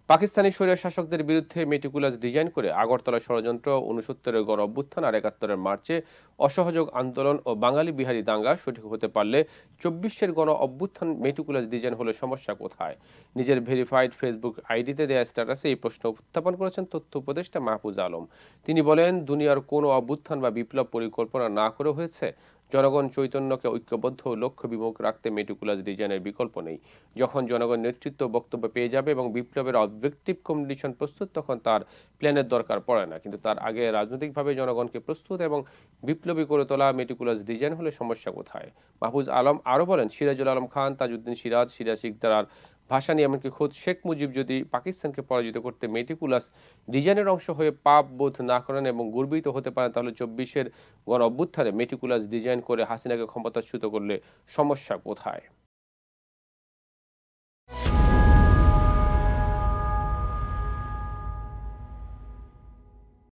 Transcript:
পাকিস্তানি স্বৈর শাসকদের বিরুদ্ধে মেটিকুলাস ডিজাইন করে আগরতলা ষড়যন্ত্র, ৬৯-এর গণ অভ্যুত্থান আর ৭১-এর মার্চে অসহযোগ আন্দোলন ও বাঙালি বিহারি দাঙ্গা সঠিক হতে পারলে ২৪-এর গণ অভ্যুত্থান মেটিকুলাস ডিজাইন হলে সমস্যা কোথায়? নিজের ভেরিফাইড ফেসবুক আইডিতে দেয়া স্ট্যাটাসে এই প্রশ্ন উত্থাপন করেছেন তথ্য উপদেষ্টা মাহফুজ আলম। তিনি বলেন, দুনিয়ার কোনো অভ্যুত্থান বা বিপ্লব পরিকল্পনা না করে হয়েছে। জনগণ চৈতন্যকে ঐক্যবদ্ধ ও লক্ষ্য বিমুখ রাখতে মেটিকুলাস ডিজাইনের বিকল্প নেই। যখন জনগণ নেতৃত্ব বক্তব্য পেয়ে যাবে এবং বিপ্লবের অবজেক্টিভ কন্ডিশন প্রস্তুত, তখন তার প্ল্যানের দরকার পড়ে না। কিন্তু তার আগে রাজনৈতিকভাবে জনগণকে প্রস্তুত এবং বিপ্লবী করে তোলা মেটিকুলাস ডিজাইন হলে সমস্যা কোথায়? মাহফুজ আলম আরও বলেন, সিরাজুল আলম খান, তাজউদ্দিন সিরাজ, সিরাজ শিকদার আর ভাসানী, এমনকি খোদ শেখ মুজিব যদি পাকিস্তানকে পরাজিত করতে মেটিকুলাস ডিজাইনের অংশ হয়ে পাপ বোধ না করেন এবং গর্বিত হতে পারেন, তাহলে ২৪-এর গণ অভ্যুত্থানে মেটিকুলাস ডিজাইন করে হাসিনাকে ক্ষমতাচ্যুত করলে সমস্যা কোথায়?